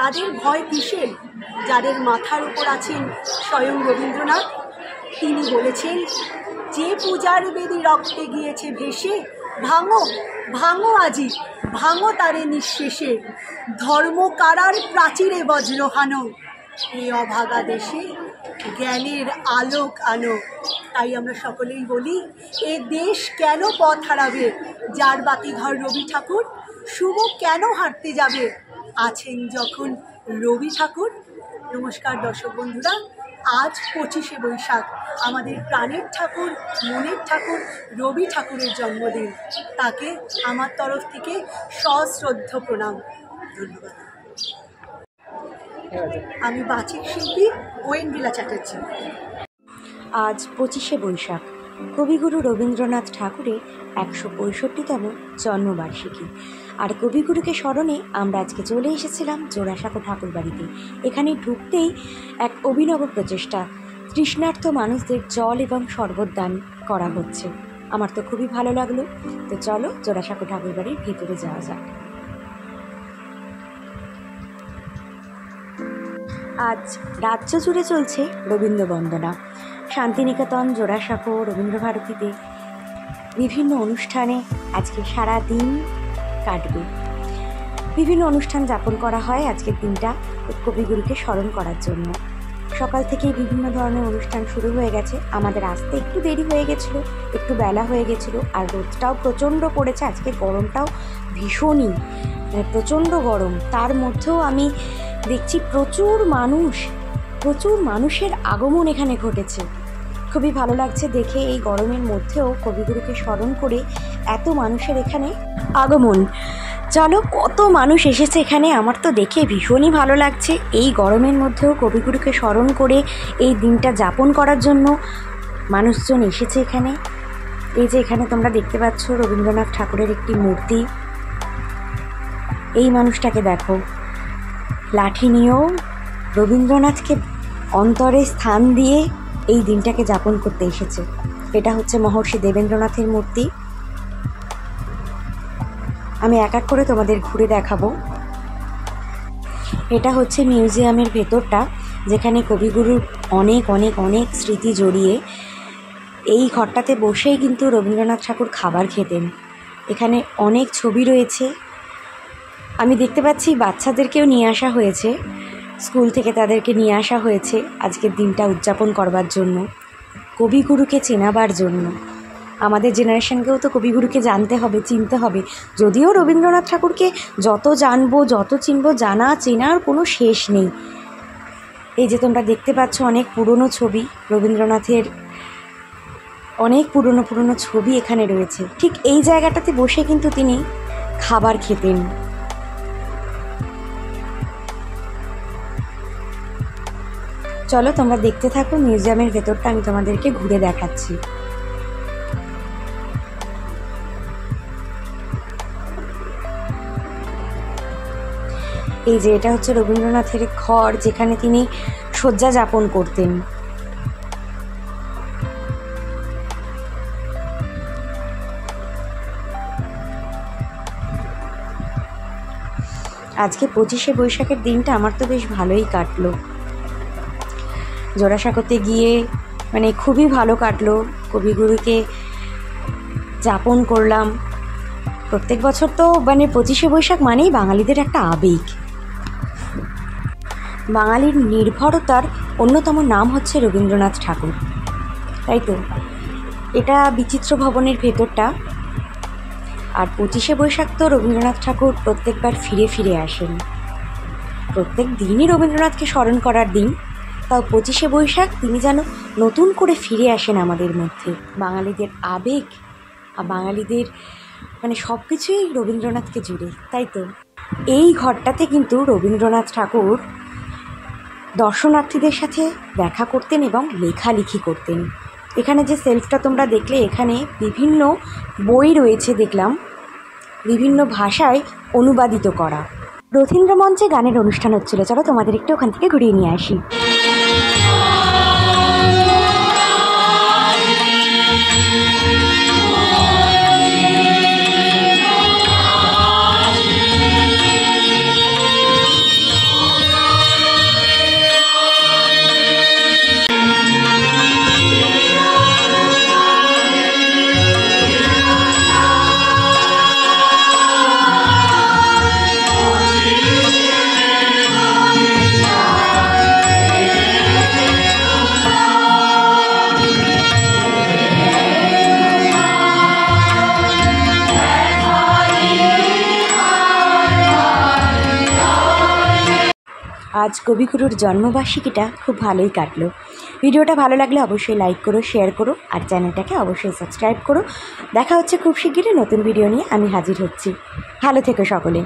তাদের ভয় কিসের? যাদের মাথার উপর আছেন স্বয়ং রবীন্দ্রনাথ, তিনি বলেছেন, যে পূজার বেদী রক্তে গিয়েছে ভেসে, ভাঙো ভাঙো আজি, ভাঙো তারে নিঃশেষে, ধর্ম কারার প্রাচীরে বজ্রহানো, এ অভাগা দেশে জ্ঞানের আলোক আনো। তাই আমরা সকলেই বলি, এ দেশ কেন পথ হারাবে? যার বাতিঘর রবি ঠাকুর, শুভ কেন হারতে যাবে? আছেন যখন রবি ঠাকুর। নমস্কার দর্শক বন্ধুরা, আজ 25শে বৈশাখ, আমাদের প্রাণের ঠাকুর, মনের ঠাকুর রবি ঠাকুরের জন্মদিন। তাকে আমার তরফ থেকে সশ্রদ্ধ প্রণাম। ধন্যবাদ। আমি বাচিক শিল্পী ঐন্দ্রিলা চ্যাটার্জি। আজ 25শে বৈশাখ, কবিগুরু রবীন্দ্রনাথ ঠাকুরের 165তম জন্মবার্ষিকী। আর কবিগুরুকে স্মরণে আমরা আজকে চলে এসেছিলাম জোড়াসাঁকো ঠাকুর বাড়িতে। এখানে ঢুকতেই এক অভিনব প্রচেষ্টা, তৃষ্ণার্ত মানুষদের জল এবং শরবত দান করা হচ্ছে। আমার তো খুবই ভালো লাগলো। তো চলো জোড়াসাঁকো ঠাকুর বাড়ির ভেতরে যাওয়া যাক। আজ রাজ্য জুড়ে চলছে রবীন্দ্র বন্দনা। শান্তিনিকেতন, জোড়াসাঁকো, রবীন্দ্রভারতীতে বিভিন্ন অনুষ্ঠানে আজকে সারা দিন কাটবে। বিভিন্ন অনুষ্ঠান যাপন করা হয় আজকের দিনটা কবিগুরুকে স্মরণ করার জন্য। সকাল থেকেই বিভিন্ন ধরনের অনুষ্ঠান শুরু হয়ে গেছে। আমাদের আসতে একটু দেরি হয়ে গেছিলো, একটু বেলা হয়ে গেছিলো। আর রোদটাও প্রচণ্ড পড়েছে, আজকে গরমটাও ভীষণই, প্রচণ্ড গরম। তার মধ্যেও আমি দেখছি প্রচুর মানুষের আগমন এখানে ঘটেছে। খুবই ভালো লাগছে দেখে। এই গরমের মধ্যেও কবিগুরুকে স্মরণ করে এত মানুষের এখানে আগমন। চলো, কত মানুষ এসেছে এখানে, আমার তো দেখে ভীষণই ভালো লাগছে। এই গরমের মধ্যেও কবিগুরুকে স্মরণ করে এই দিনটা যাপন করার জন্য মানুষজন এসেছে এখানে। এই যে এখানে তোমরা দেখতে পাচ্ছ রবীন্দ্রনাথ ঠাকুরের একটি মূর্তি। এই মানুষটাকে দেখো, লাঠি নিয়েও রবীন্দ্রনাথকে অন্তরে স্থান দিয়ে এই দিনটাকে যাপন করতে এসেছে। এটা হচ্ছে মহর্ষি দেবেন্দ্রনাথের মূর্তি। আমি এক এক করে তোমাদের ঘুরে দেখাবো। এটা হচ্ছে মিউজিয়ামের ভেতরটা, যেখানে কবিগুরুর অনেক অনেক অনেক স্মৃতি জড়িয়ে। এই ঘরটাতে বসেই কিন্তু রবীন্দ্রনাথ ঠাকুর খাবার খেতেন। এখানে অনেক ছবি রয়েছে। আমি দেখতে পাচ্ছি বাচ্চাদেরকেও নিয়ে আসা হয়েছে, স্কুল থেকে তাদেরকে নিয়ে আসা হয়েছে আজকের দিনটা উদযাপন করবার জন্য, কবিগুরুকে চেনাবার জন্য। আমাদের জেনারেশনকেও তো কবিগুরুকে জানতে হবে, চিনতে হবে। যদিও রবীন্দ্রনাথ ঠাকুরকে যত জানবো, যত চিনবো, চেনার কোনো শেষ নেই। এই যে তোমরা দেখতে পাচ্ছ অনেক পুরনো ছবি, রবীন্দ্রনাথের অনেক পুরনো ছবি এখানে রয়েছে। ঠিক এই জায়গাটাতে বসে কিন্তু তিনি খাবার খেতেন। চলো তোমরা দেখতে থাকো মিউজিয়ামের ভেতরটা, আমি তোমাদেরকে ঘুরে দেখাচ্ছি। এই যে এটা হচ্ছে রবীন্দ্রনাথের ঘর, যেখানে তিনি শয্যা যাপন করতেন। আজকে 25শে বৈশাখের দিনটা আমার তো বেশ ভালোই কাটলো। জোড়াসাঁকোতে গিয়ে মানে খুবই ভালো কাটলো। কবিগুরুকে যাপন করলাম। প্রত্যেক বছর তো মানে 25শে বৈশাখ মানেই বাঙালিদের একটা আবেগ। বাঙালির নির্ভরতার অন্যতম নাম হচ্ছে রবীন্দ্রনাথ ঠাকুর, তাই তো? এটা বিচিত্র ভবনের ভেতরটা। আর 25শে বৈশাখ তো রবীন্দ্রনাথ ঠাকুর প্রত্যেকবার ফিরে ফিরে আসেন। প্রত্যেক দিনই রবীন্দ্রনাথকে স্মরণ করার দিন, তাও 25শে বৈশাখ তিনি যেন নতুন করে ফিরে আসেন আমাদের মধ্যে। বাঙালিদের আবেগ আর বাঙালিদের মানে সব কিছুই রবীন্দ্রনাথকে জুড়ে, তাই তো? এই ঘরটাতে কিন্তু রবীন্দ্রনাথ ঠাকুর দর্শনার্থীদের সাথে দেখা করতেন এবং লেখালেখি করতেন। এখানে যে সেলফটা তোমরা দেখলে, এখানে বিভিন্ন বই রয়েছে দেখলাম, বিভিন্ন ভাষায় অনুবাদিত করা। রথীন্দ্র মঞ্চে গানের অনুষ্ঠান হচ্ছিল। চলো তোমাদের একটু ওখান থেকে ঘুরিয়ে নিয়ে আসি। আজ কবিগুরুর জন্মবার্ষিকীটা খুব ভালোই কাটলো। ভিডিওটা ভালো লাগলে অবশ্যই লাইক করো, শেয়ার করো, আর চ্যানেলটাকে অবশ্যই সাবস্ক্রাইব করো। দেখা হচ্ছে খুব শিগগিরই নতুন ভিডিও নিয়ে আমি হাজির হচ্ছি। ভালো থেকো সকলে।